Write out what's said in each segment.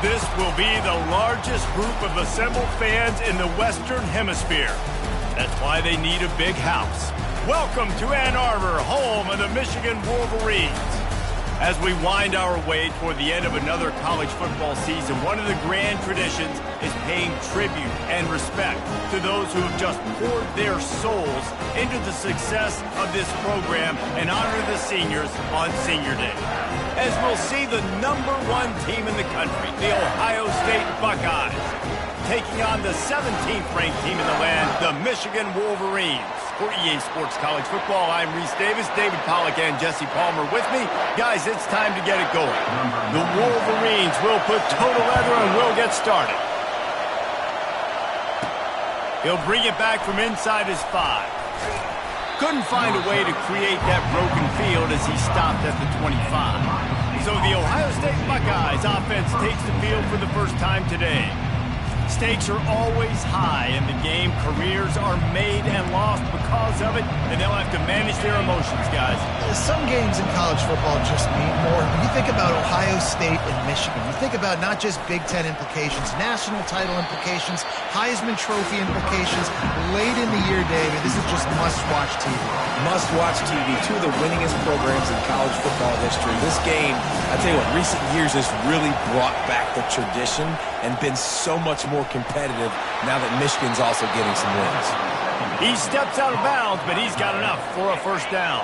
This will be the largest group of assembled fans in the Western Hemisphere. That's why they need a big house. Welcome to Ann Arbor, home of the Michigan Wolverines. As we wind our way toward the end of another college football season, one of the grand traditions is paying tribute and respect to those who have just poured their souls into the success of this program and honor the seniors on Senior Day. As we'll see the #1 team in the country, the Ohio State Buckeyes, taking on the 17th ranked team in the land, the Michigan Wolverines. For EA Sports College Football, I'm Reese Davis, David Pollack, and Jesse Palmer with me. Guys, it's time to get it going. The Wolverines will put total leather and we'll get started. He'll bring it back from inside his 5. Couldn't find a way to create that broken field as he stopped at the 25. So the Ohio State Buckeyes offense takes the field for the first time today. Stakes are always high in the game. Careers are made and lost because of it, and they'll have to manage their emotions, guys. Some games in college football just mean more. When you think about Ohio State and Michigan, you think about not just Big Ten implications, national title implications, Heisman Trophy implications. Late in the year, David, this is just must-watch TV. Must-watch TV. Two of the winningest programs in college football history. This game, I tell you what, recent years has really brought back the tradition and been so much more competitive now that Michigan's also getting some wins. He steps out of bounds, but he's got enough for a first down.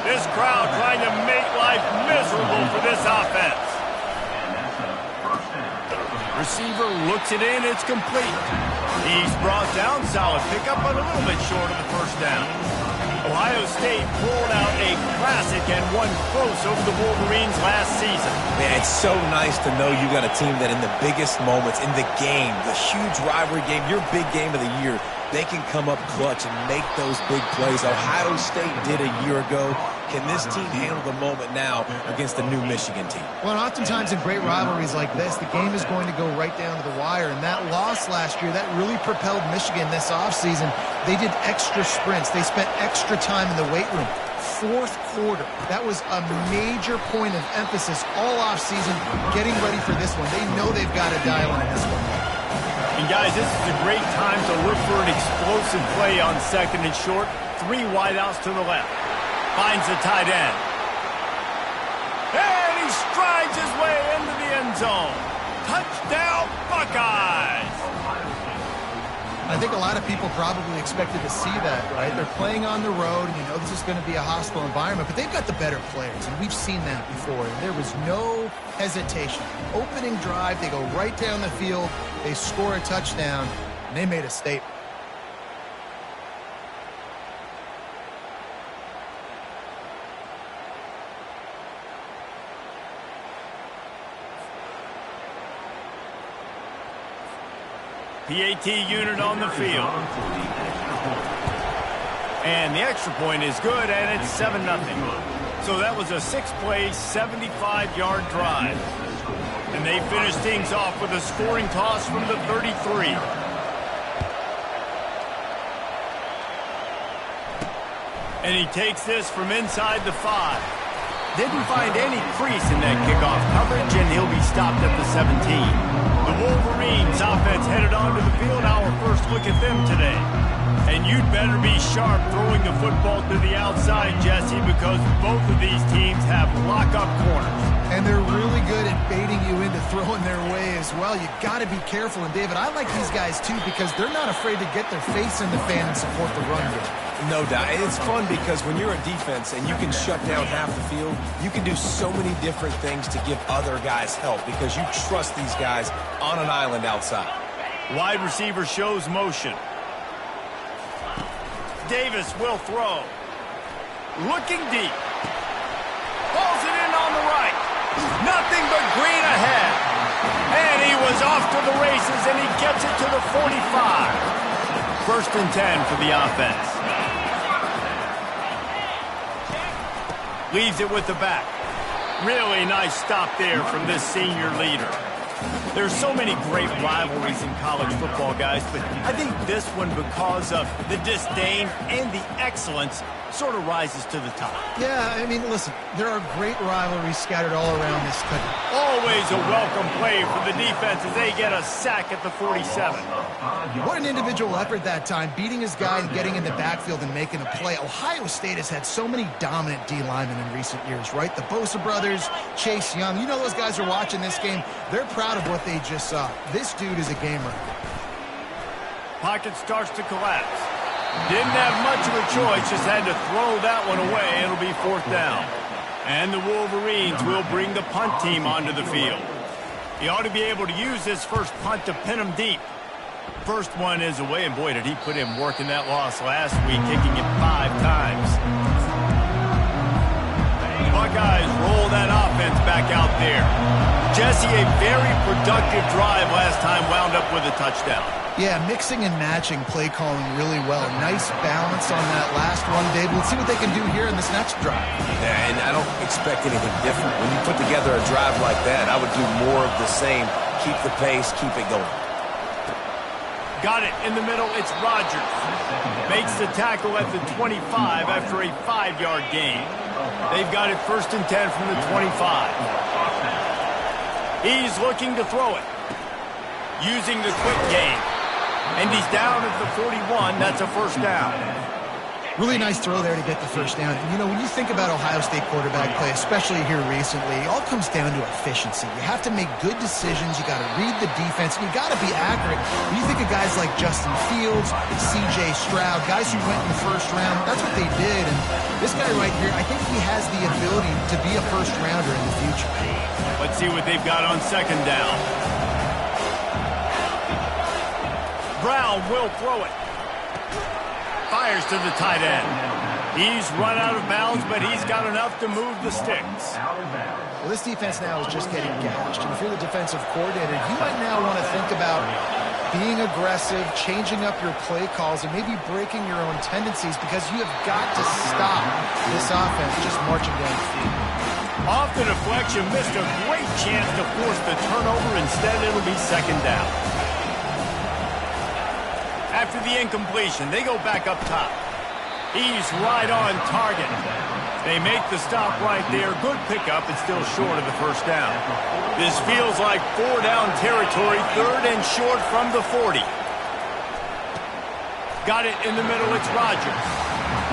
This crowd trying to make life miserable for this offense. Receiver looks it in, it's complete. He's brought down, solid pickup, but a little bit short of the first down. Ohio State pulled out a classic and won close over the Wolverines last season. Man, it's so nice to know you got a team that in the biggest moments in the game, the huge rivalry game, your big game of the year, they can come up clutch and make those big plays. Ohio State did a year ago. Can this team handle the moment now against the new Michigan team? Well, oftentimes in great rivalries like this, the game is going to go right down to the wire. And that loss last year, that really propelled Michigan this offseason. They did extra sprints. They spent extra time in the weight room. Fourth quarter, that was a major point of emphasis all offseason, getting ready for this one. They know they've got to dial in this one. And guys, this is a great time to look for an explosive play on 2nd and short. 3 wideouts to the left. Finds the tight end. And he strides his way into the end zone. Touchdown, Buckeyes! I think a lot of people probably expected to see that, right? They're playing on the road, and you know this is going to be a hostile environment, but they've got the better players, and we've seen that before. And there was no hesitation. Opening drive, they go right down the field, they score a touchdown, and they made a statement. PAT unit on the field. And the extra point is good, and it's 7-0. So that was a 6-play, 75-yard drive. And they finish things off with a scoring toss from the 33. And he takes this from inside the 5. Didn't find any crease in that kickoff coverage, and he'll be stopped at the 17. The Wolverines offense headed onto the field. Our first look at them today. And you'd better be sharp throwing the football to the outside, Jesse, because both of these teams have lock-up corners. And they're really good at baiting you into throwing their way as well. You got to be careful. And, David, I like these guys, too, because they're not afraid to get their face in the fan and support the run game. No doubt. And it's fun because when you're a defense and you can shut down half the field, you can do so many different things to give other guys help because you trust these guys on an island outside. Wide receiver shows motion. Davis will throw. Looking deep. Balls it in on the right. Nothing but green ahead. And he was off to the races, and he gets it to the 45. 1st and 10 for the offense. Leaves it with the back. Really nice stop there from this senior leader. There's so many great rivalries in college football, guys, but I think this one, because of the disdain and the excellence, sort of rises to the top. Yeah, I mean, listen, there are great rivalries scattered all around this country. Always a welcome play for the defense as they get a sack at the 47. What an individual effort that time, beating his guy and getting in the backfield and making a play. Ohio State has had so many dominant D linemen in recent years, right? The Bosa brothers, Chase Young. You know those guys are watching this game. They're proud of what they just saw. This dude is a game record. Pocket starts to collapse. Didn't have much of a choice, just had to throw that one away. It'll be 4th down. And the Wolverines will bring the punt team onto the field. He ought to be able to use this first punt to pin him deep. First one is away, and boy, did he put in work in that loss last week, kicking it 5 times. Buckeyes roll that offense back out there. Jesse, a very productive drive last time, wound up with a touchdown. Yeah, mixing and matching play calling really well. Nice balance on that last one, Dave. Let's see what they can do here in this next drive. Yeah, and I don't expect anything different. When you put together a drive like that, I would do more of the same. Keep the pace, keep it going. Got it in the middle, it's Rodgers. Makes the tackle at the 25 after a 5-yard gain. They've got it 1st and 10 from the 25. He's looking to throw it. Using the quick game. And he's down at the 41. That's a 1st down. Really nice throw there to get the 1st down. And, you know, when you think about Ohio State quarterback play, especially here recently, it all comes down to efficiency. You have to make good decisions. You got to read the defense. And you got to be accurate. When you think of guys like Justin Fields, C.J. Stroud, guys who went in the 1st round, that's what they did. And this guy right here, I think he has the ability to be a 1st rounder in the future. Let's see what they've got on 2nd down. Brown will throw it. Fires to the tight end. He's run out of bounds, but he's got enough to move the sticks. Well, this defense now is just getting gashed. And if you're the defensive coordinator, you might now want to think about being aggressive, changing up your play calls, and maybe breaking your own tendencies because you have got to stop this offense just marching down the field. Off the deflection, missed a great chance to force the turnover. Instead, it'll be 2nd down. After the incompletion, they go back up top. He's right on target. They make the stop right there. Good pickup, and still short of the 1st down. This feels like 4-down territory, 3rd and short from the 40. Got it in the middle, it's Rodgers.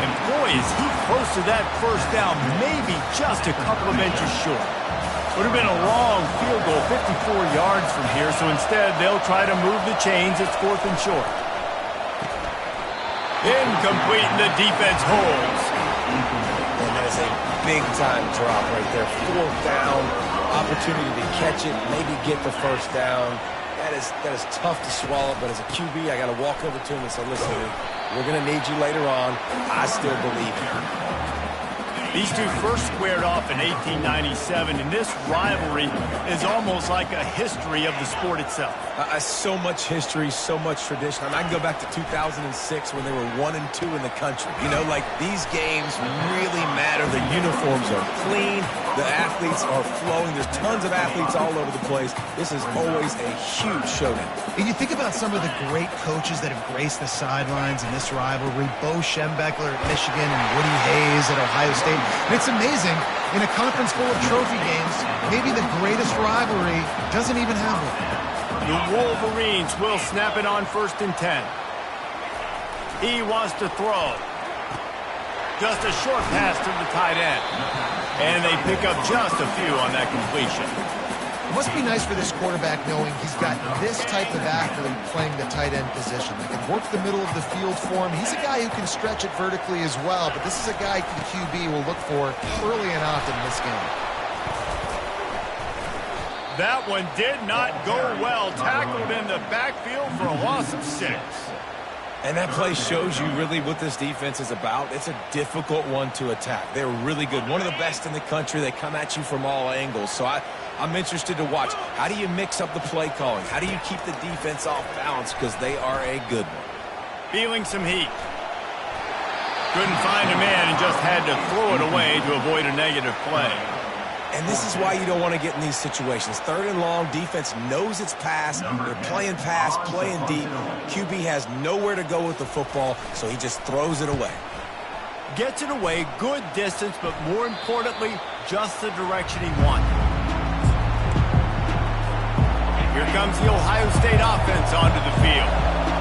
And boy, is he close to that 1st down, maybe just a couple of inches short. Would have been a long field goal, 54 yards from here, so instead they'll try to move the chains. It's 4th and short. Incomplete, and the defense holds. And that is a big-time drop right there. 4th down, opportunity to catch it, maybe get the 1st down. That is tough to swallow, but as a QB, I got to walk over to him and say, listen, we're going to need you later on. I still believe you. These two first squared off in 1897, and this rivalry is almost like a history of the sport itself. So much history, so much tradition. I mean, I can go back to 2006 when they were 1 and 2 in the country. You know, like these games really matter. The uniforms are clean. The athletes are flowing. There's tons of athletes all over the place. This is always a huge showdown. And you think about some of the great coaches that have graced the sidelines in this rivalry. Bo Schembechler at Michigan and Woody Hayes at Ohio State. And it's amazing, in a conference full of trophy games, maybe the greatest rivalry doesn't even have one. The Wolverines will snap it on 1st and 10. He wants to throw. Just a short pass to the tight end. And they pick up just a few on that completion. It must be nice for this quarterback knowing he's got this type of athlete playing the tight end position. They can work the middle of the field for him. He's a guy who can stretch it vertically as well, but this is a guy the QB will look for early and often in this game. That one did not go well. Tackled in the backfield for a loss of 6. And that play shows you really what this defense is about. It's a difficult one to attack. They're really good. One of the best in the country. They come at you from all angles. So I'm interested to watch. How do you mix up the play calling? How do you keep the defense off balance? Because they are a good one. Feeling some heat. Couldn't find a man and just had to throw it away to avoid a negative play. And this is why you don't want to get in these situations. 3rd and long, defense knows it's pass. They're playing pass, playing deep. QB has nowhere to go with the football, so he just throws it away. Gets it away, good distance, but more importantly, just the direction he wanted. Here comes the Ohio State offense onto the field.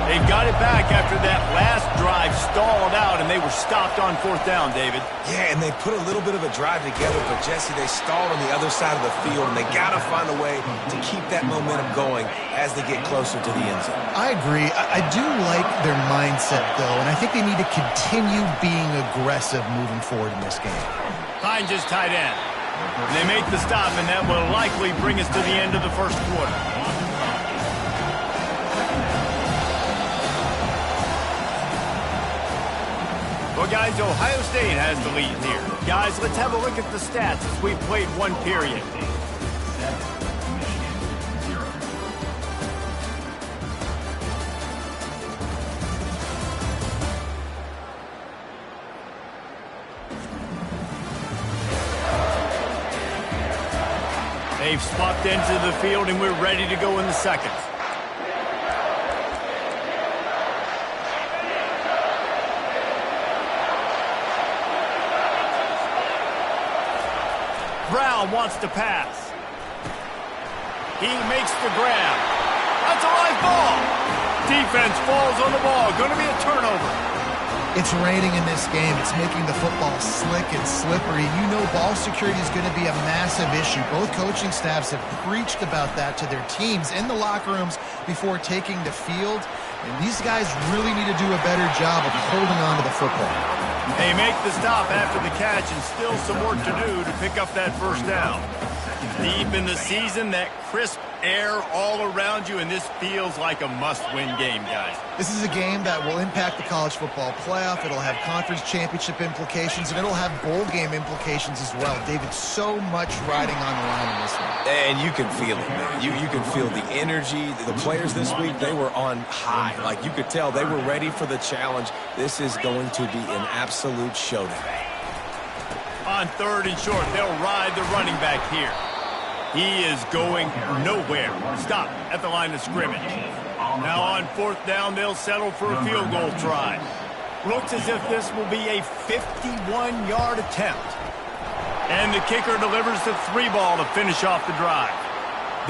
They've got it back after that last drive stalled out, and they were stopped on 4th down, David. Yeah, and they put a little bit of a drive together, but, Jesse, they stalled on the other side of the field, and they got to find a way to keep that momentum going as they get closer to the end zone. I agree. I do like their mindset, though, and I think they need to continue being aggressive moving forward in this game. Hines is tight end. They make the stop, and that will likely bring us to the end of the first quarter. Well, guys, Ohio State has the lead here. Guys, let's have a look at the stats as we've played one period. They've swapped into the field, and we're ready to go in the second. Brown wants to pass. He makes the grab. That's a live ball. Defense falls on the ball. Going to be a turnover. It's raining in this game. It's making the football slick and slippery. You know ball security is going to be a massive issue. Both coaching staffs have preached about that to their teams in the locker rooms before taking the field. And these guys really need to do a better job of holding on to the football. They make the stop after the catch, and still some work to do to pick up that first down. Deep in the season, that crisp air all around you, and this feels like a must-win game, guys. This is a game that will impact the college football playoff. It'll have conference championship implications, and it'll have bowl game implications as well. David, so much riding on the line in this one. And you can feel it, man. You can feel the energy. The players this week, they were on high. Like, you could tell they were ready for the challenge. This is going to be an absolute showdown. On 3rd and short, they'll ride the running back here. He is going nowhere. Stop at the line of scrimmage. Now on 4th down, they'll settle for a field goal try. Looks as if this will be a 51-yard attempt. And the kicker delivers the 3-ball to finish off the drive.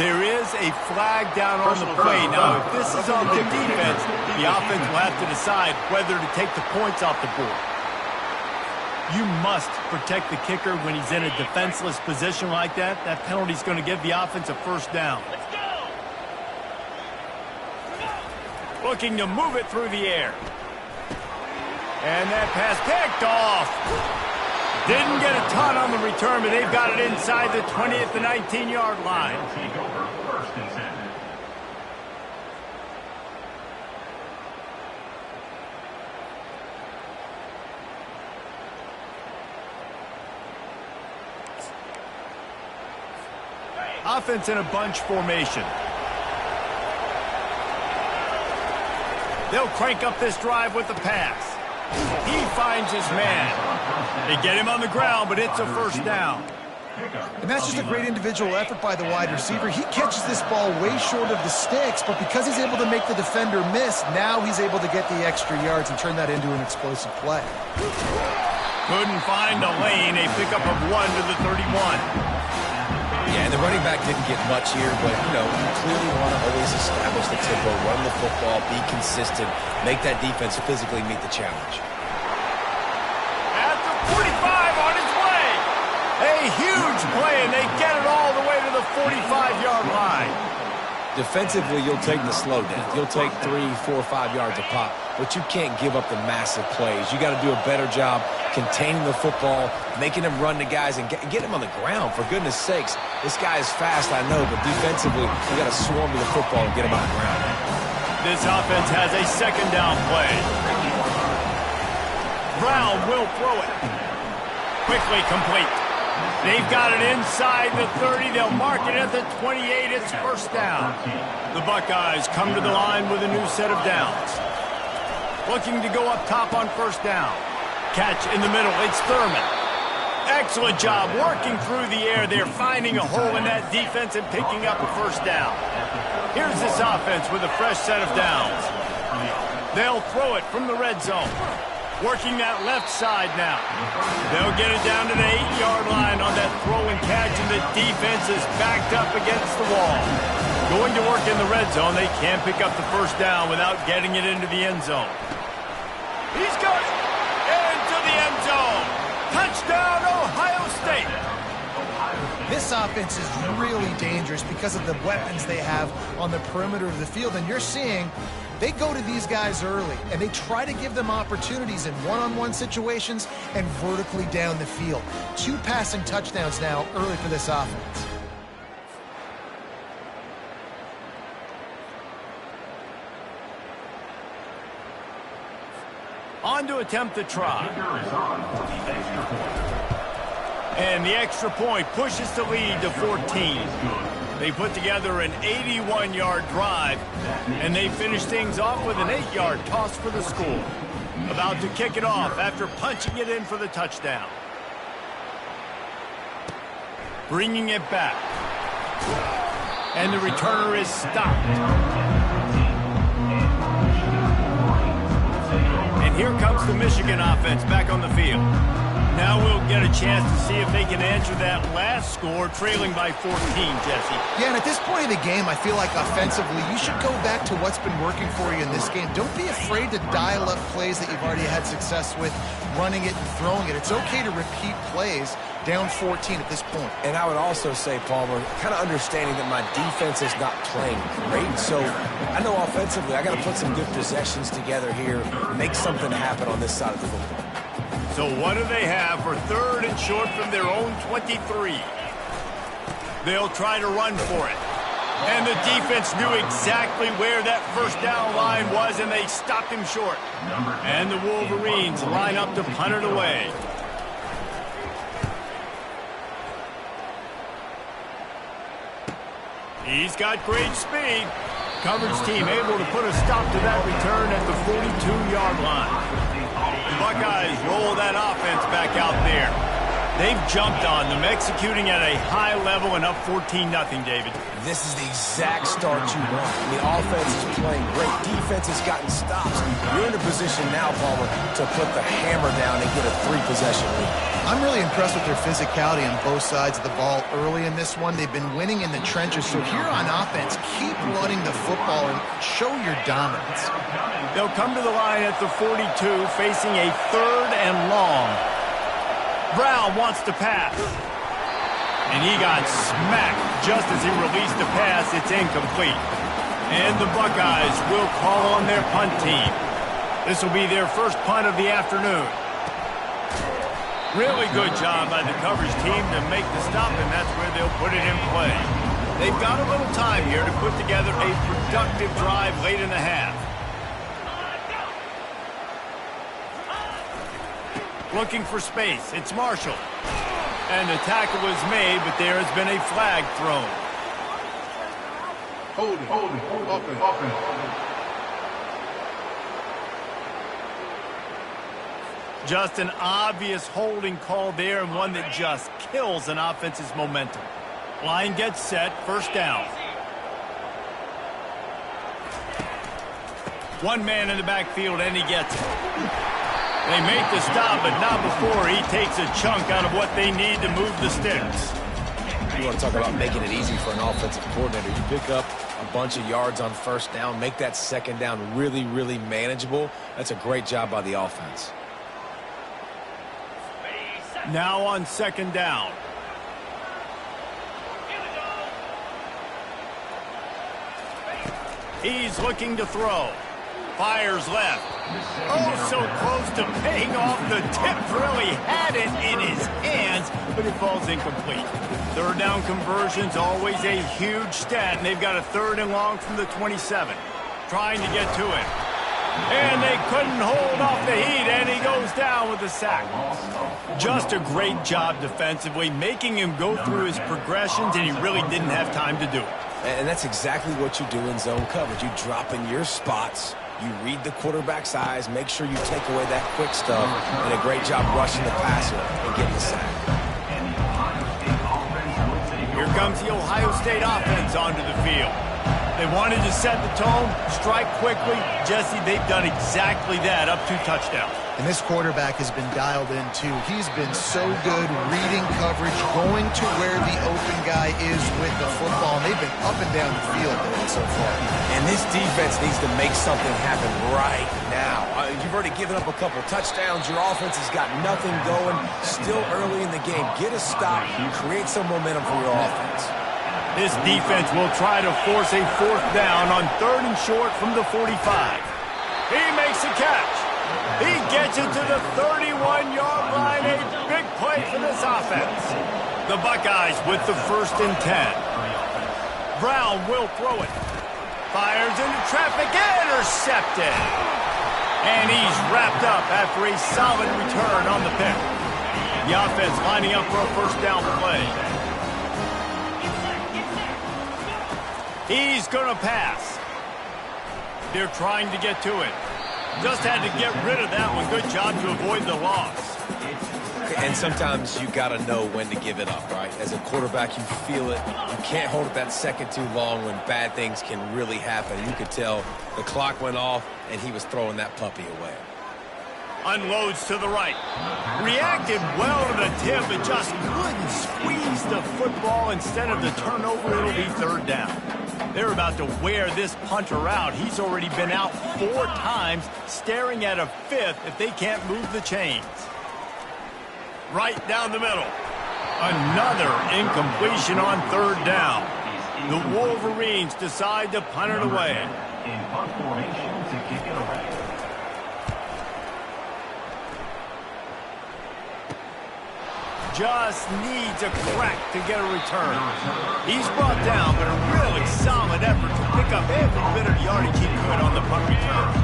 There is a flag down on the play. Now, if this is on the defense, the offense will have to decide whether to take the points off the board. You must protect the kicker when he's in a defenseless position like that. That penalty is going to give the offense a first down. Let's go. Looking to move it through the air. And that pass picked off. Didn't get a ton on the return, but they've got it inside the 20 at the 19-yard line. Offense in a bunch formation. They'll crank up this drive with the pass. He finds his man. They get him on the ground, but it's a first down. And that's just a great individual effort by the wide receiver. He catches this ball way short of the sticks, but because he's able to make the defender miss, now he's able to get the extra yards and turn that into an explosive play. Couldn't find a lane. A pickup of 1 to the 31. Yeah, and the running back didn't get much here, but, you know, you clearly want to always establish the tempo, run the football, be consistent, make that defense physically meet the challenge. At the 45 on its way. A huge play, and they get it all the way to the 45-yard line. Defensively, you'll take the slow down. You'll take 3, 4, 5 yards a pop, but you can't give up the massive plays. You got to do a better job containing the football, making them run to guys, and get him on the ground. For goodness sakes, this guy is fast, I know, but defensively, you got to swarm to the football and get him on the ground. This offense has a second down play. Brown will throw it. Quickly complete. They've got it inside the 30. They'll mark it at the 28. It's first down. The Buckeyes come to the line with a new set of downs. Looking to go up top on first down. Catch in the middle. It's Thurman. Excellent job working through the air. They're finding a hole in that defense and picking up a first down. Here's this offense with a fresh set of downs. They'll throw it from the red zone. Working that left side now. They'll get it down to the 8-yard line on that throw and catch, and the defense is backed up against the wall. Going to work in the red zone. They can't pick up the first down without getting it into the end zone. He's got it into the end zone. Touchdown, Ohio State. This offense is really dangerous because of the weapons they have on the perimeter of the field, and you're seeing they go to these guys early, and they try to give them opportunities in one-on-one situations and vertically down the field. 2 passing touchdowns now early for this offense. On to attempt the try. And the extra point pushes the lead to 14. They put together an 81-yard drive, and they finish things off with an 8-yard toss for the score. About to kick it off after punching it in for the touchdown. Bringing it back. And the returner is stopped. And here comes the Michigan offense back on the field. Now we'll get a chance to see if they can answer that last score, trailing by 14, Jesse. Yeah, and at this point of the game, I feel like offensively, you should go back to what's been working for you in this game. Don't be afraid to dial up plays that you've already had success with, running it and throwing it. It's okay to repeat plays down 14 at this point. And I would also say, Palmer, kind of understanding that my defense is not playing great. So I know offensively I got to put some good possessions together here, make something happen on this side of the football. So what do they have for 3rd and short from their own 23? They'll try to run for it. And the defense knew exactly where that first down line was, and they stopped him short. And the Wolverines line up to punt it away. He's got great speed. Coverage team able to put a stop to that return at the 42-yard line. The Buckeyes roll that offense back out there. They've jumped on them, executing at a high level and up 14-0, David. This is the exact start you want. The offense is playing great. Defense has gotten stops. You're in a position now, Palmer, to put the hammer down and get a 3-possession lead. I'm really impressed with their physicality on both sides of the ball early in this one. They've been winning in the trenches. So here on offense, keep running the football and show your dominance. They'll come to the line at the 42, facing a 3rd and long. Brown wants to pass. And he got smacked just as he released the pass. It's incomplete. And the Buckeyes will call on their punt team. This will be their first punt of the afternoon. Really good job by the coverage team to make the stop, and that's where they'll put it in play. They've got a little time here to put together a productive drive late in the half. Looking for space. It's Marshall. And the tackle was made, but there has been a flag thrown. Holding. Just an obvious holding call there, and one that just kills an offense's momentum. Line gets set, first down. One man in the backfield, and he gets it. They make the stop, but not before he takes a chunk out of what they need to move the sticks. You want to talk about making it easy for an offensive coordinator. You pick up a bunch of yards on first down, make that second down really, really manageable. That's a great job by the offense. Now on second down. He's looking to throw. Fires left. Oh, so close to paying off. The tip really had it in his hands, but it falls incomplete. Third down conversion's always a huge stat, and they've got a 3rd and long from the 27. Trying to get to it. And they couldn't hold off the heat, and he goes down with a sack. Just a great job defensively, making him go through his progressions, and he really didn't have time to do it. And that's exactly what you do in zone coverage. You drop in your spots, you read the quarterback's eyes, make sure you take away that quick stuff, and a great job rushing the passer and getting the sack. Here comes the Ohio State offense onto the field. They wanted to set the tone, strike quickly. Jesse, they've done exactly that, up 2 touchdowns. And this quarterback has been dialed in, too. He's been so good reading coverage, going to where the open guy is with the football. And they've been up and down the field today so far. And this defense needs to make something happen right now. You've already given up a couple touchdowns. Your offense has got nothing going. Still early in the game. Get a stop. Create some momentum for your offense. This defense will try to force a 4th down on 3rd and short from the 45. He makes a catch. He gets it to the 31-yard line. A big play for this offense. The Buckeyes with the 1st and 10. Brown will throw it. Fires into traffic. Intercepted. And he's wrapped up after a solid return on the pick. The offense lining up for a 1st down play. He's going to pass. They're trying to get to it. Just had to get rid of that one. Good job to avoid the loss. And sometimes you got to know when to give it up, right? As a quarterback, you feel it. You can't hold it that second too long when bad things can really happen. You could tell the clock went off, and he was throwing that puppy away. Unloads to the right. Reacted well to the tip, but just couldn't squeeze the football. Instead of the turnover, it'll be 3rd down. They're about to wear this punter out. He's already been out 4 times, staring at a 5th if they can't move the chains. Right down the middle. Another incompletion on 3rd down. The Wolverines decide to punt it away. In punt formation to kick it away. Just needs a crack to get a return. He's brought down, but a really solid effort to pick up every bit of yardage he could on the punt return.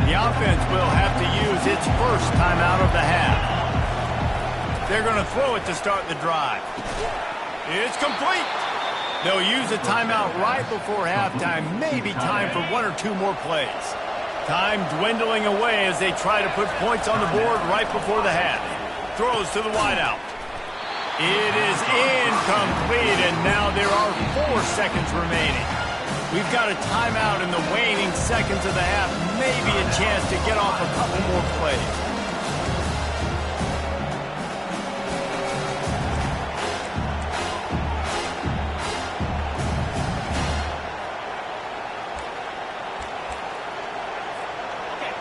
The offense will have to use its 1st timeout of the half. They're going to throw it to start the drive. It's complete. They'll use a timeout right before halftime. Maybe time for 1 or 2 more plays. Time dwindling away as they try to put points on the board right before the half. Throws to the wideout. It is incomplete, and now there are 4 seconds remaining. We've got a timeout in the waning seconds of the half. Maybe a chance to get off a couple more plays.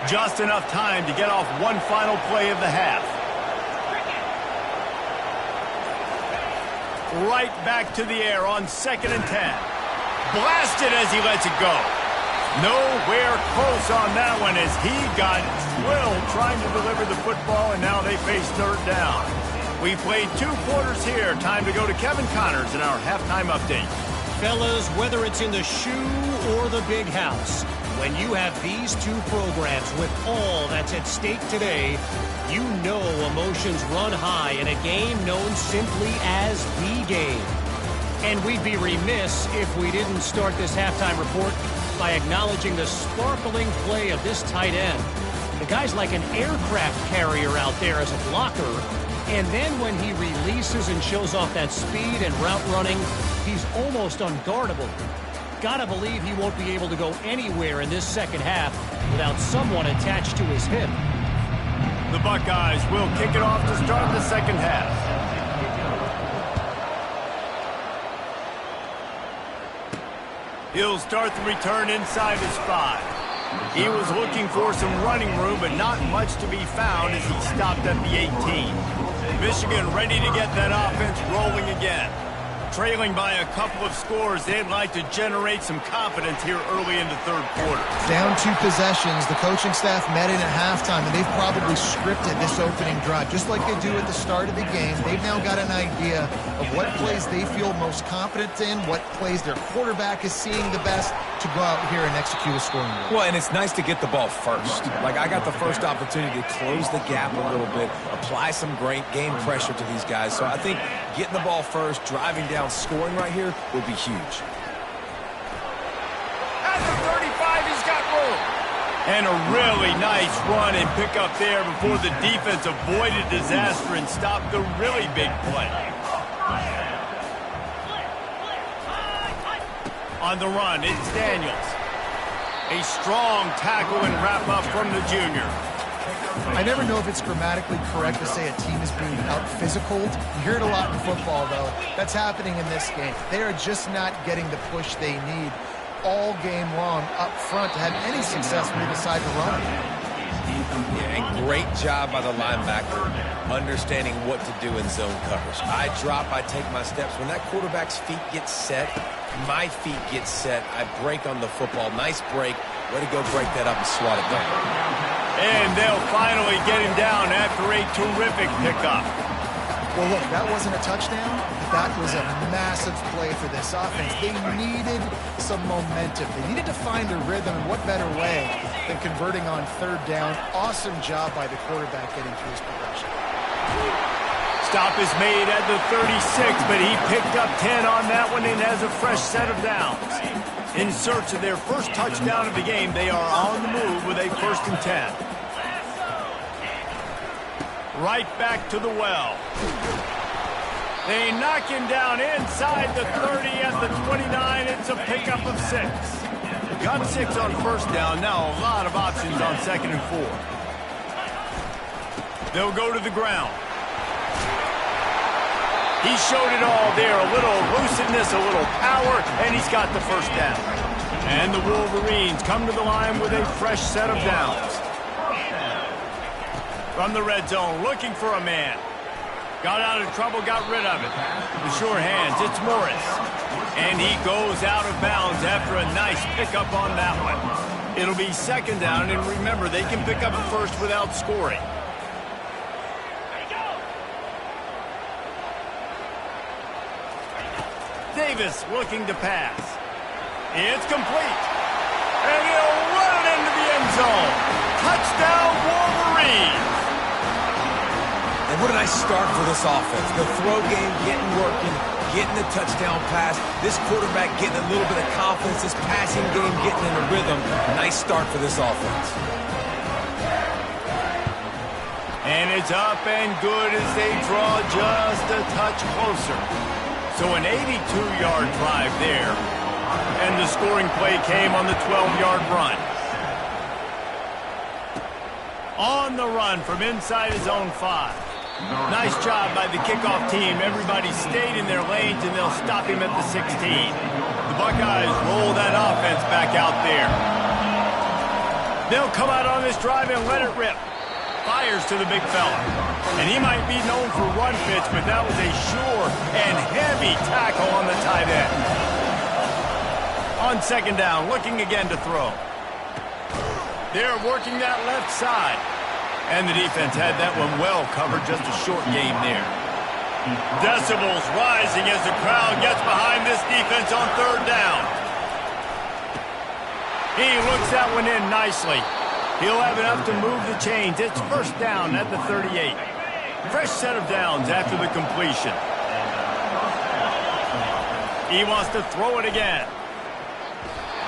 Just enough time to get off one final play of the half. Right back to the air on 2nd and 10. Blasted as he lets it go. Nowhere close on that one as he got thrilled trying to deliver the football, and now they face 3rd down. We played 2 quarters here. Time to go to Kevin Connors in our halftime update. Fellas, whether it's in the shoe or the big house, when you have these 2 programs with all that's at stake today, you know emotions run high in a game known simply as the game. And we'd be remiss if we didn't start this halftime report by acknowledging the sparkling play of this tight end. The guy's like an aircraft carrier out there as a blocker, and then when he releases and shows off that speed and route running, he's almost unguardable. Gotta believe he won't be able to go anywhere in this second half without someone attached to his hip. The Buckeyes will kick it off to start the second half. He'll start the return inside his 5. He was looking for some running room, but not much to be found as he stopped at the 18. Michigan ready to get that offense rolling again. Trailing by a couple of scores, they'd like to generate some confidence here early in the 3rd quarter. Down 2 possessions. The coaching staff met in at halftime, and they've probably scripted this opening drive. Just like they do at the start of the game, they've now got an idea of what plays they feel most confident in, what plays their quarterback is seeing the best to go out here and execute a scoring drive. Well, and it's nice to get the ball first. Like, I got the first opportunity to close the gap a little bit, apply some great game pressure to these guys. So I think getting the ball first, driving down, scoring right here will be huge. At the 35, he's got room. And a really nice run and pick up there before the defense avoided disaster and stopped the really big play. On the run, it's Daniels. A strong tackle and wrap up from the junior. I never know if it's grammatically correct to say a team is being out-physicaled. You hear it a lot in football, though. That's happening in this game. They are just not getting the push they need all game long up front to have any success when they decide to run. Yeah, and great job by the linebacker understanding what to do in zone coverage. I drop, I take my steps. When that quarterback's feet get set, my feet get set, I break on the football. Nice break. Way to go break that up and swat it down. And they'll finally get him down after a terrific pickup. Well, look, that wasn't a touchdown. That was a massive play for this offense. They needed some momentum. They needed to find a rhythm, and what better way than converting on third down. Awesome job by the quarterback getting through his progression. Stop is made at the 36, but he picked up 10 on that one and has a fresh set of downs. In search of their first touchdown of the game, they are on the move with a 1st and 10. Right back to the well. They knock him down inside the 30 at the 29. It's a pickup of 6. Got 6 on 1st down. Now a lot of options on 2nd and 4. They'll go to the ground. He showed it all there. A little elusiveness, a little power, and he's got the 1st down. And the Wolverines come to the line with a fresh set of downs. From the red zone, looking for a man. Got out of trouble, got rid of it. The sure hands, it's Morris. And he goes out of bounds after a nice pickup on that one. It'll be 2nd down, and remember, they can pick up a 1st without scoring. Davis looking to pass. It's complete. And he'll run it into the end zone. Touchdown, Wolverines. And what a nice start for this offense. The throw game getting working, getting the touchdown pass. This quarterback getting a little bit of confidence. This passing game getting in a rhythm. Nice start for this offense. And it's up and good as they draw just a touch closer. So an 82-yard drive there. And the scoring play came on the 12-yard run. On the run from inside his own 5. Nice job by the kickoff team. Everybody stayed in their lanes, and they'll stop him at the 16. The Buckeyes roll that offense back out there. They'll come out on this drive and let it rip. Fires to the big fella. And he might be known for run fits, but that was a sure and heavy tackle on the tight end. On 2nd down, looking again to throw. They're working that left side. And the defense had that one well covered, just a short game there. Decibels rising as the crowd gets behind this defense on 3rd down. He looks that one in nicely. He'll have enough to move the chains. It's 1st down at the 38. Fresh set of downs after the completion. He wants to throw it again.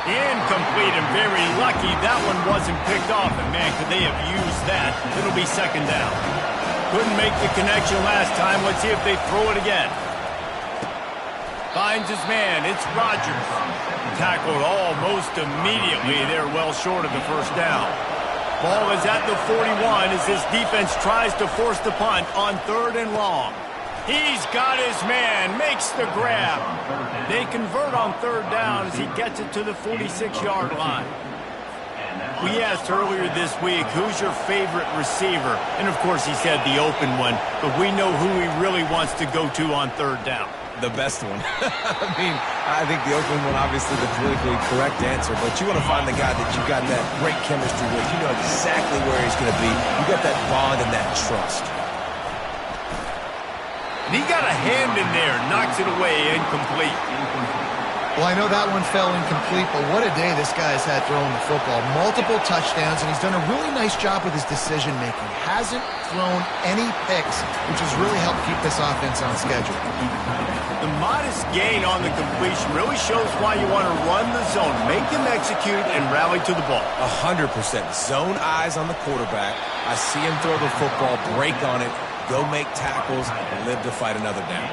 Incomplete, and very lucky that one wasn't picked off. And, man, could they have used that? It'll be 2nd down. Couldn't make the connection last time. Let's see if they throw it again. Finds his man. It's Rodgers. Tackled almost immediately. They're well short of the 1st down. Ball is at the 41 as this defense tries to force the punt on 3rd and long. He's got his man, makes the grab. They convert on 3rd down as he gets it to the 46-yard line. We asked earlier this week, who's your favorite receiver? And, of course, he said the open one, but we know who he really wants to go to on 3rd down. The best one. I think the open one, obviously the politically correct answer, but you want to find the guy that you got that great chemistry with. You know exactly where he's going to be. You got that bond and that trust. And he got a hand in there, knocks it away, incomplete. Well, I know that one fell incomplete, but what a day this guy has had throwing the football. Multiple touchdowns, and he's done a really nice job with his decision-making. Hasn't thrown any picks, which has really helped keep this offense on schedule. The modest gain on the completion really shows why you want to run the zone, make him execute, and rally to the ball. 100%. Zone eyes on the quarterback. I see him throw the football, break on it, go make tackles, and live to fight another down.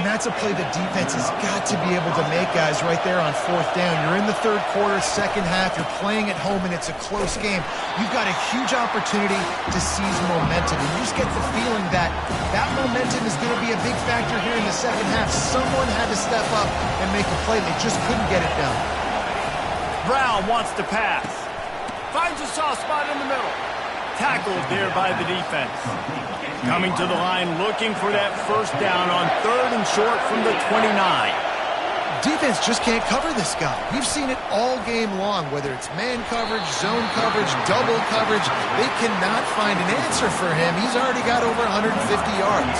And that's a play the defense has got to be able to make, guys, right there on fourth down. You're in the third quarter, second half. You're playing at home, and it's a close game. You've got a huge opportunity to seize momentum. And you just get the feeling that that momentum is going to be a big factor here in the second half. Someone had to step up and make a play. They just couldn't get it done. Brown wants to pass. Finds a soft spot in the middle. Tackled there by the defense. Coming to the line, looking for that first down on 3rd and short from the 29. Defense just can't cover this guy. We've seen it all game long, whether it's man coverage, zone coverage, double coverage. They cannot find an answer for him. He's already got over 150 yards.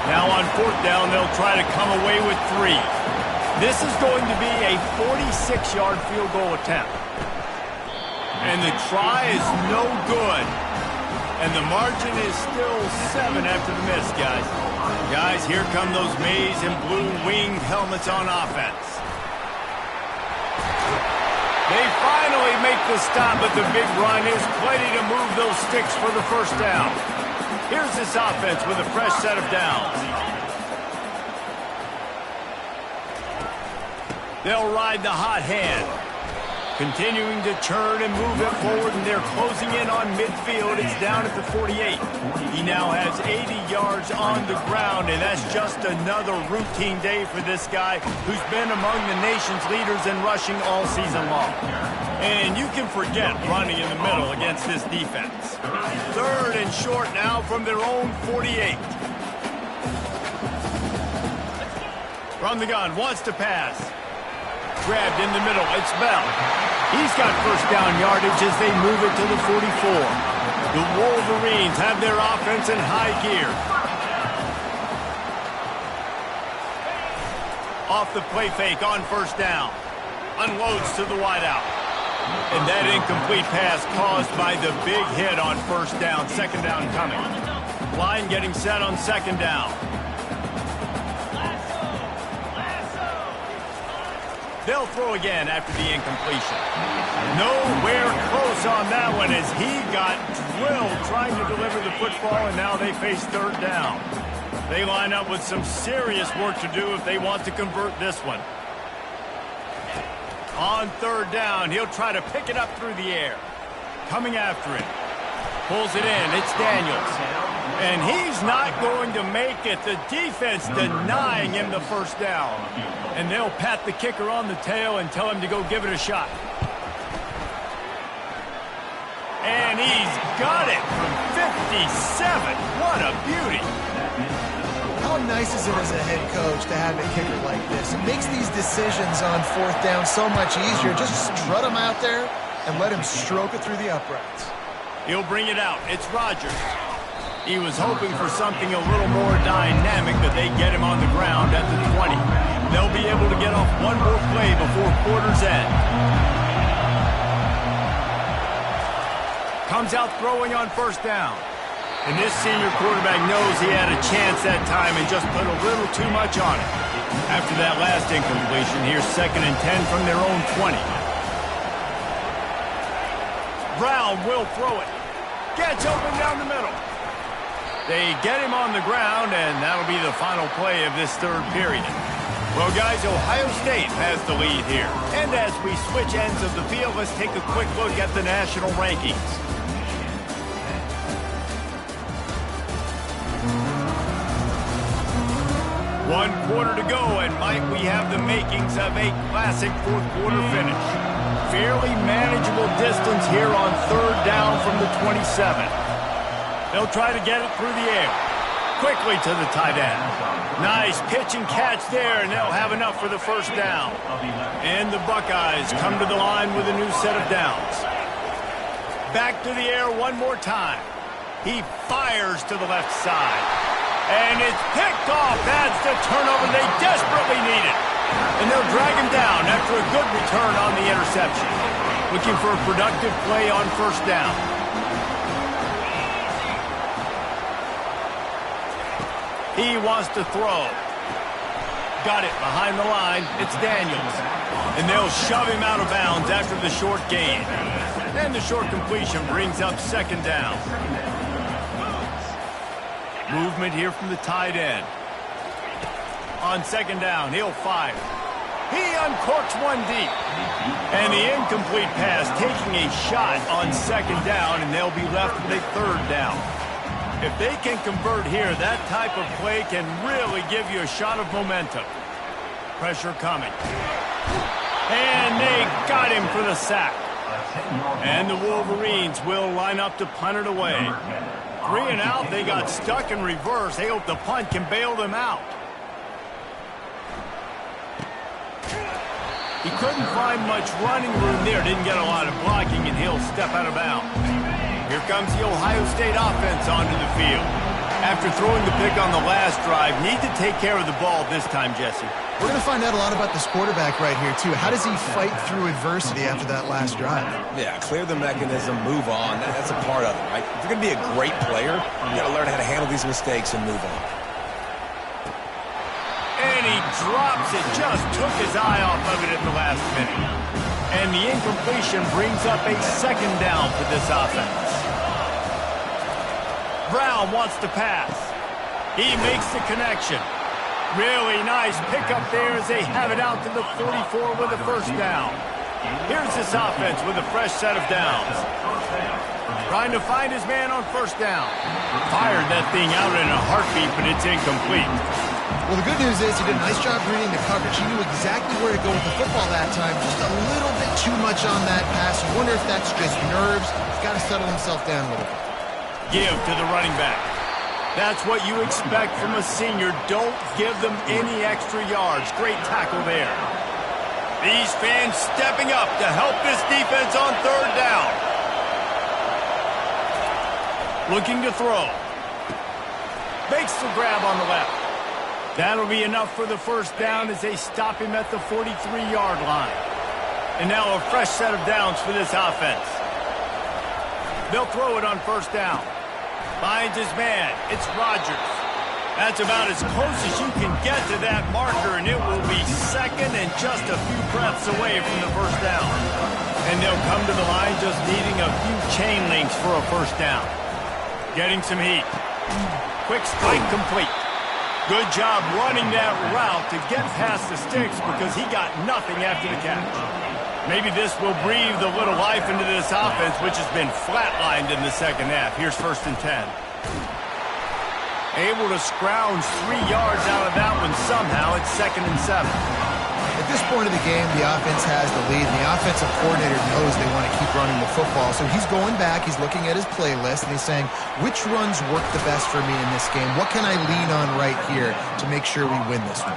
Now on 4th down, they'll try to come away with 3. This is going to be a 46-yard field goal attempt. And the try is no good. And the margin is still 7 after the miss, guys. Guys, here come those maize and blue winged helmets on offense. They finally make the stop, but the big run is plenty to move those sticks for the first down. Here's this offense with a fresh set of downs. They'll ride the hot hand. Continuing to turn and move it forward, and they're closing in on midfield. It's down at the 48. He now has 80 yards on the ground, and that's just another routine day for this guy who's been among the nation's leaders in rushing all season long. And you can forget running in the middle against this defense. 3rd and short now from their own 48. From the gun, wants to pass. Grabbed in the middle, it's Bell. He's got first down yardage as they move it to the 44. The Wolverines have their offense in high gear. Off the play fake on first down. Unloads to the wideout. And that incomplete pass caused by the big hit on first down. Second down coming. Line getting set on second down. They'll throw again after the incompletion. Nowhere close on that one as he got drilled trying to deliver the football, and now they face 3rd down. They line up with some serious work to do if they want to convert this one. On 3rd down, he'll try to pick it up through the air. Coming after it. Pulls it in. It's Daniels. And he's not going to make it. The defense denying him the first down. And they'll pat the kicker on the tail and tell him to go give it a shot. And he's got it from 57. What a beauty. How nice is it as a head coach to have a kicker like this? It makes these decisions on 4th down so much easier. Just strut him out there and let him stroke it through the uprights. He'll bring it out. It's Rodgers. He was hoping for something a little more dynamic, but they get him on the ground at the 20. They'll be able to get off one more play before quarter's end. Comes out throwing on first down. And this senior quarterback knows he had a chance that time and just put a little too much on it. After that last incompletion, here's 2nd and 10 from their own 20. Brown will throw it. Gets open down the middle. They get him on the ground, and that'll be the final play of this 3rd period. Well, guys, Ohio State has the lead here. And as we switch ends of the field, let's take a quick look at the national rankings. One quarter to go, and might we have the makings of a classic 4th quarter finish. Fairly manageable distance here on 3rd down from the 27. They'll try to get it through the air. Quickly to the tight end. Nice pitch and catch there, and they'll have enough for the first down. And the Buckeyes come to the line with a new set of downs. Back to the air one more time. He fires to the left side. And it's picked off. That's the turnover they desperately needed. And they'll drag him down after a good return on the interception. Looking for a productive play on first down. He wants to throw. Got it behind the line. It's Daniels. And they'll shove him out of bounds after the short gain. And the short completion brings up 2nd down. Movement here from the tight end. On second down, he'll fire. He uncorks one deep. And the incomplete pass taking a shot on second down, and they'll be left with a third down. If they can convert here, that type of play can really give you a shot of momentum. Pressure coming. And they got him for the sack. And the Wolverines will line up to punt it away. 3 and out, they got stuck in reverse. They hope the punt can bail them out. He couldn't find much running room there. Didn't get a lot of blocking, and he'll step out of bounds. Here comes the Ohio State offense onto the field. After throwing the pick on the last drive, need to take care of the ball this time, Jesse. We're going to find out a lot about this quarterback right here, too. How does he fight through adversity after that last drive? Yeah, clear the mechanism, move on. That's a part of it, right? If you're going to be a great player, you got to learn how to handle these mistakes and move on. And he drops it. Just took his eye off of it at the last minute. And the incompletion brings up a second down for this offense. Brown wants to pass. He makes the connection. Really nice pickup there as they have it out to the 44 with a first down. Here's this offense with a fresh set of downs. Trying to find his man on first down. Fired that thing out in a heartbeat, but it's incomplete. Well, the good news is he did a nice job reading the coverage. He knew exactly where to go with the football that time. Just a little bit too much on that pass. You wonder if that's just nerves. He's got to settle himself down a little bit. Give to the running back. That's what you expect from a senior. Don't give them any extra yards. Great tackle there. These fans stepping up to help this defense on third down. Looking to throw. Makes the grab on the left. That'll be enough for the first down as they stop him at the 43-yard line. And now a fresh set of downs for this offense. They'll throw it on first down. Finds his man. It's Rodgers. That's about as close as you can get to that marker, and it will be second and just a few breaths away from the first down. And they'll come to the line just needing a few chain links for a first down. Getting some heat. Quick strike complete. Good job running that route to get past the sticks because he got nothing after the catch. Maybe this will breathe a little life into this offense, which has been flatlined in the second half. Here's 1st and 10. Able to scrounge 3 yards out of that one somehow. It's 2nd and 7. At this point of the game, the offense has the lead, and the offensive coordinator knows they want to keep running the football. So he's going back, he's looking at his playlist, and he's saying, which runs work the best for me in this game? What can I lean on right here to make sure we win this one?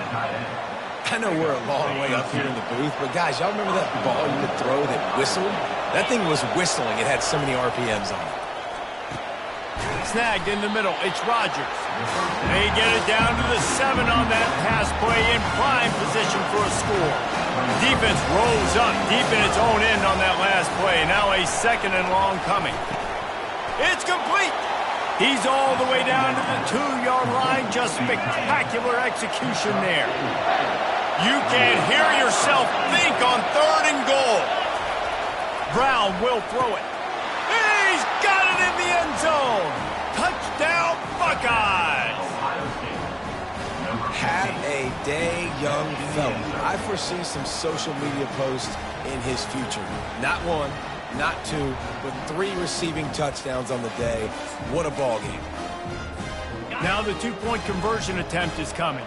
I know we're a long way up here in the booth, but guys, y'all remember that ball you could throw that whistled? That thing was whistling. It had so many RPMs on it. Snagged in the middle. It's Rodgers. They get it down to the 7 on that pass play in prime position for a score. The defense rolls up deep in its own end on that last play. Now a 2nd and long coming. It's complete. He's all the way down to the 2-yard line. Just spectacular execution there. You can hear yourself think on 3rd and goal. Brown will throw it. He's got it in the end zone. Touchdown, Buckeyes. Have a day, young fella. I foresee some social media posts in his future. Not 1, not 2, but 3 receiving touchdowns on the day. What a ball game. Now the 2-point conversion attempt is coming.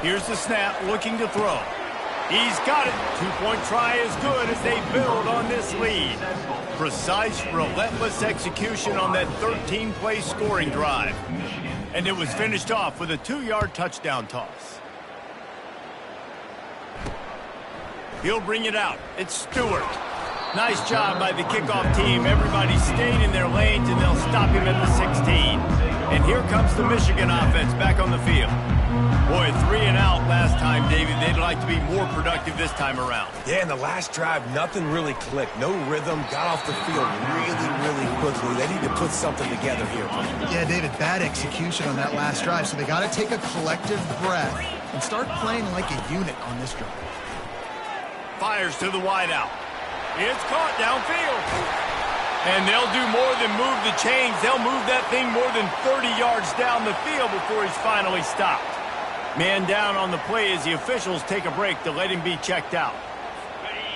Here's the snap, looking to throw. He's got it. 2-point try is good as they build on this lead. Precise, relentless execution on that 13-play scoring drive. And it was finished off with a 2-yard touchdown toss. He'll bring it out. It's Stewart. Nice job by the kickoff team. Everybody stayed in their lanes, and they'll stop him at the 16. And here comes the Michigan offense back on the field. Boy, 3 and out last time, David. They'd like to be more productive this time around. Yeah, in the last drive, nothing really clicked. No rhythm. Got off the field really quickly. They need to put something together here. Yeah, David, bad execution on that last drive. So they got to take a collective breath and start playing like a unit on this drive. Fires to the wideout. It's caught downfield. And they'll do more than move the chains. They'll move that thing more than 30 yards down the field before he's finally stopped. Man down on the play as the officials take a break to let him be checked out.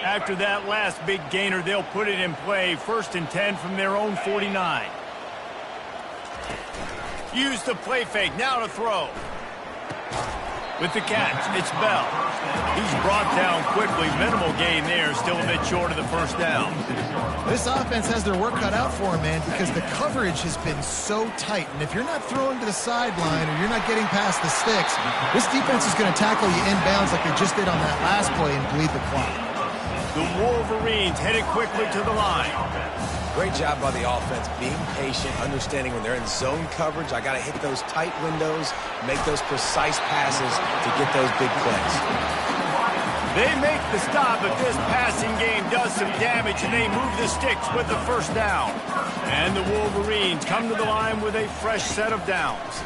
After that last big gainer, they'll put it in play. 1st and 10 from their own 49. Use the play fake. Now to throw. With the catch, it's Bell. He's brought down quickly. Minimal gain there. Still a bit short of the 1st down. This offense has their work cut out for them, man, because the coverage has been so tight. And if you're not throwing to the sideline or you're not getting past the sticks, this defense is going to tackle you inbounds like they just did on that last play and bleed the clock. The Wolverines headed quickly to the line. Great job by the offense, being patient, understanding when they're in zone coverage, I got to hit those tight windows, make those precise passes to get those big plays. They make the stop, but this passing game does some damage, and they move the sticks with the 1st down. And the Wolverines come to the line with a fresh set of downs.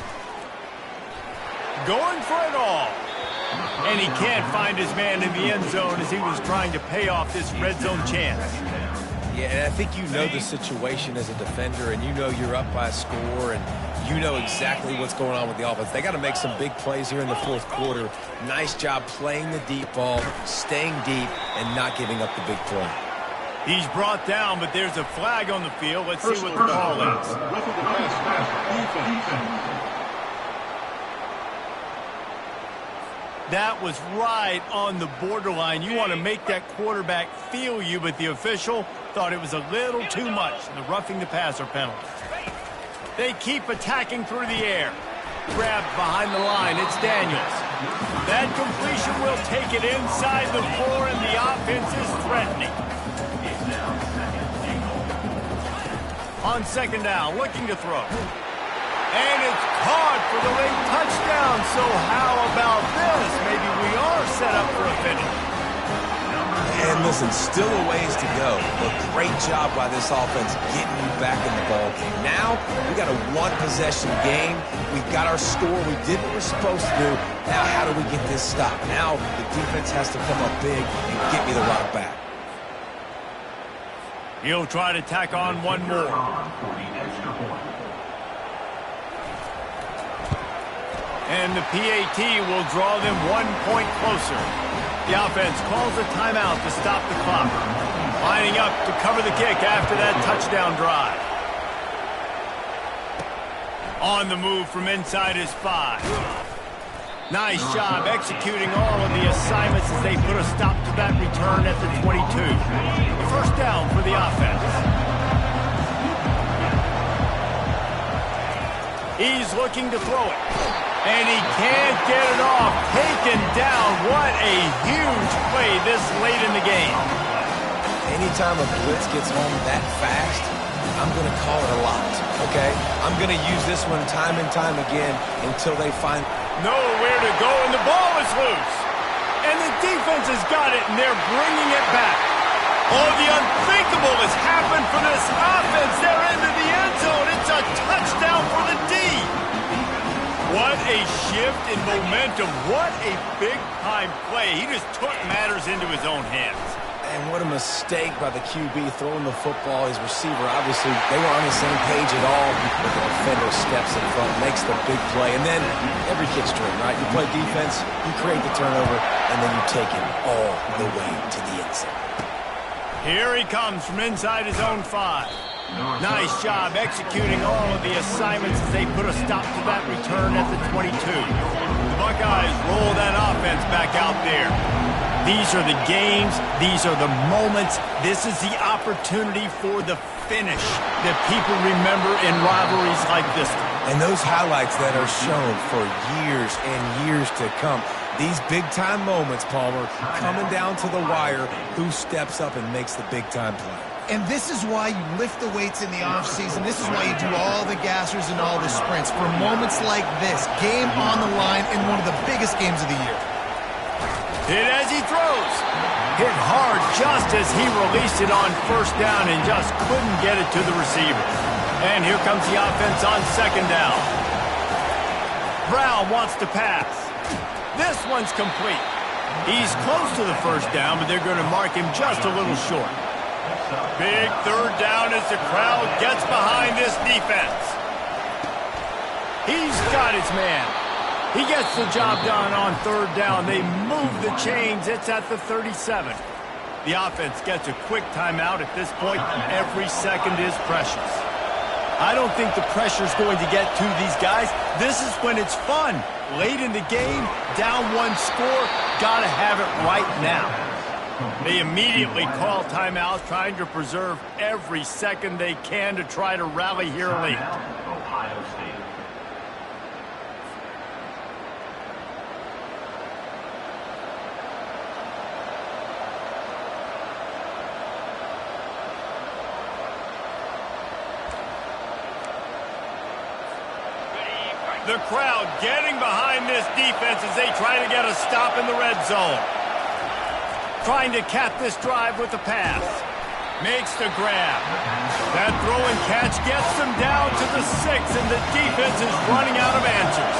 Going for it all. And he can't find his man in the end zone as he was trying to pay off this red zone chance. Yeah, and I think you know the situation as a defender, and you know you're up by a score, and you know exactly what's going on with the offense. They got to make some big plays here in the 4th quarter. Nice job playing the deep ball, staying deep, and not giving up the big play. He's brought down, but there's a flag on the field. Let's see what the call is. That was right on the borderline. You want to make that quarterback feel you, but the official thought it was a little too much, the roughing the passer penalty. They keep attacking through the air. Grabbed behind the line, it's Daniels. That completion will take it inside the 4, and the offense is threatening. On 2nd down, looking to throw. And it's caught for the late touchdown. So how about this? Maybe we are set up for a finish. And listen, still a ways to go, but great job by this offense getting you back in the ball game. Now, we got a 1-possession game. We've got our score. We did what we're supposed to do. Now, how do we get this stop? Now, the defense has to come up big and get me the rock back. He'll try to tack on one more. And the PAT will draw them 1 point closer. The offense calls a timeout to stop the clock. Lining up to cover the kick after that touchdown drive. On the move from inside his 5. Nice job executing all of the assignments as they put a stop to that return at the 22. The 1st down for the offense. He's looking to throw it. And he can't get it off. Taken down. What a huge play this late in the game. Anytime a blitz gets home that fast, I'm going to call it a lot, okay? I'm going to use this one time and time again until they find nowhere to go, and the ball is loose. And the defense has got it, and they're bringing it back. Oh, the unthinkable has happened for this offense. They're into the end zone. It's a touchdown for the D. What a shift in momentum. What a big-time play. He just took matters into his own hands. And what a mistake by the QB throwing the football. His receiver, obviously, they were on the same page at all. But the defender steps in front, makes the big play. And then every kid's dream, right? You play defense, you create the turnover, and then you take it all the way to the end zone. Here he comes from inside his own 5. Nice job executing all of the assignments as they put a stop to that return at the 22. The Buckeyes roll that offense back out there. These are the games. These are the moments. This is the opportunity for the finish that people remember in rivalries like this one. And those highlights that are shown for years and years to come. These big-time moments, Palmer, coming down to the wire, who steps up and makes the big-time play. And this is why you lift the weights in the offseason. This is why you do all the gassers and all the sprints. For moments like this, game on the line in one of the biggest games of the year. Hit as he throws. Hit hard just as he released it on 1st down and just couldn't get it to the receiver. And here comes the offense on 2nd down. Brown wants to pass. This one's complete. He's close to the 1st down, but they're going to mark him just a little short. Big third down as the crowd gets behind this defense. He's got his man. He gets the job done on third down. They move the chains. It's at the 37. The offense gets a quick timeout at this point. Every second is precious. I don't think the pressure's going to get to these guys. This is when it's fun. Late in the game, down one score, gotta have it right now. They immediately call timeout, trying to preserve every second they can to try to rally here late. Ohio State. The crowd getting behind this defense as they try to get a stop in the red zone. Trying to cap this drive with a pass. Makes the grab. That throw and catch gets them down to the 6, and the defense is running out of answers.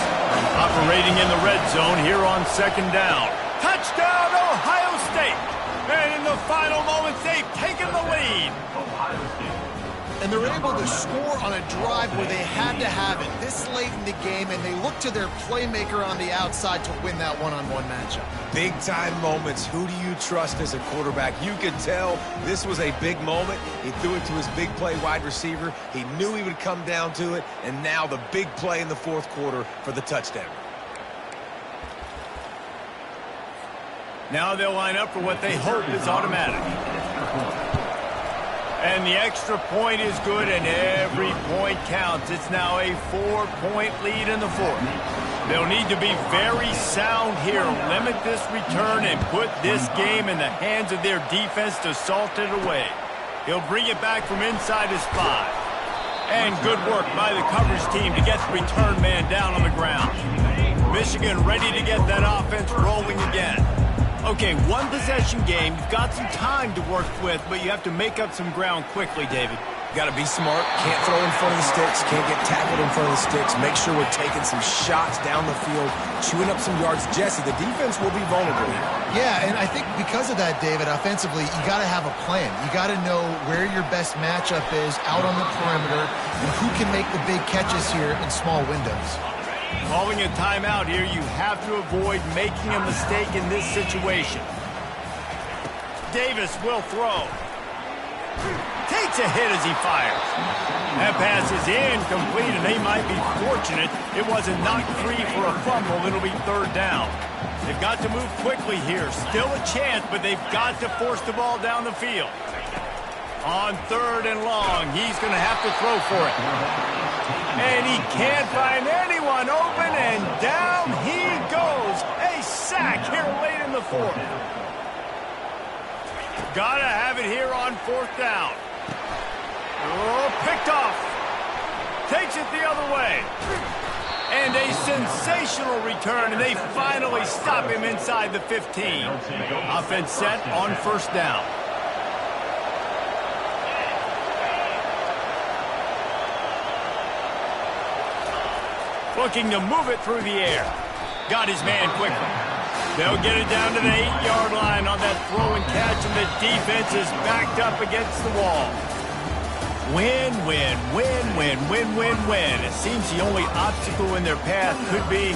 Operating in the red zone here on second down. Touchdown, Ohio State! And in the final moments, they've taken the lead. Ohio State. And they're able to score on a drive where they had to have it this late in the game, and they look to their playmaker on the outside to win that one-on-one matchup. Big-time moments. Who do you trust as a quarterback? You could tell this was a big moment. He threw it to his big play wide receiver. He knew he would come down to it, and now the big play in the fourth quarter for the touchdown. Now they'll line up for what they hope is automatic. And the extra point is good, and every point counts. It's now a 4-point lead in the fourth. They'll need to be very sound here, limit this return, and put this game in the hands of their defense to salt it away. He'll bring it back from inside his 5. And good work by the coverage team to get the return man down on the ground. Michigan ready to get that offense rolling again. Okay, one possession game. You've got some time to work with, but you have to make up some ground quickly, David. Got to be smart. Can't throw in front of the sticks. Can't get tackled in front of the sticks. Make sure we're taking some shots down the field, chewing up some yards. Jesse, the defense will be vulnerable here. Yeah, and I think because of that, David, offensively, you got to have a plan. You got to know where your best matchup is out on the perimeter and who can make the big catches here in small windows. Calling a timeout here, you have to avoid making a mistake in this situation. Davis will throw. Takes a hit as he fires. That pass is incomplete, and they might be fortunate it wasn't knocked free for a fumble. It'll be third down. They've got to move quickly here. Still a chance, but they've got to force the ball down the field. On third and long, he's going to have to throw for it. And he can't find anyone open, and down he goes. A sack here late in the fourth. Gotta have it here on fourth down. Oh, picked off. Takes it the other way. And a sensational return, and they finally stop him inside the 15. Offense set on first down. Looking to move it through the air. Got his man quickly. They'll get it down to the 8-yard line on that throw and catch, and the defense is backed up against the wall. Win, win, win, win, win, win, win. It seems the only obstacle in their path could be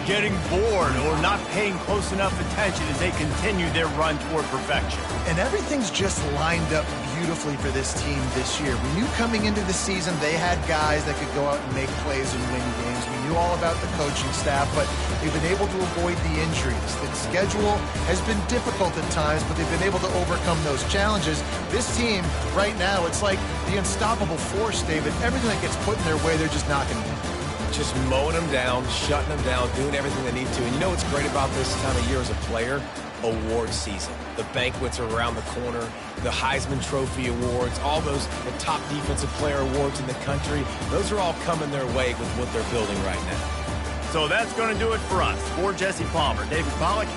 getting bored or not paying close enough attention as they continue their run toward perfection. And everything's just lined up beautifully for this team this year. We knew coming into the season they had guys that could go out and make plays and win games. We knew all about the coaching staff, but they've been able to avoid the injuries. The schedule has been difficult at times, but they've been able to overcome those challenges. This team, right now, it's like the unstoppable force, David. Everything that gets put in their way, they're just knocking them down. Just mowing them down, shutting them down, doing everything they need to. And you know what's great about this time of year as a player? Award season. The banquets are around the corner, the Heisman Trophy awards, all those the top defensive player awards in the country. Those are all coming their way with what they're building right now. So that's going to do it for us. For Jesse Palmer, David Pollack.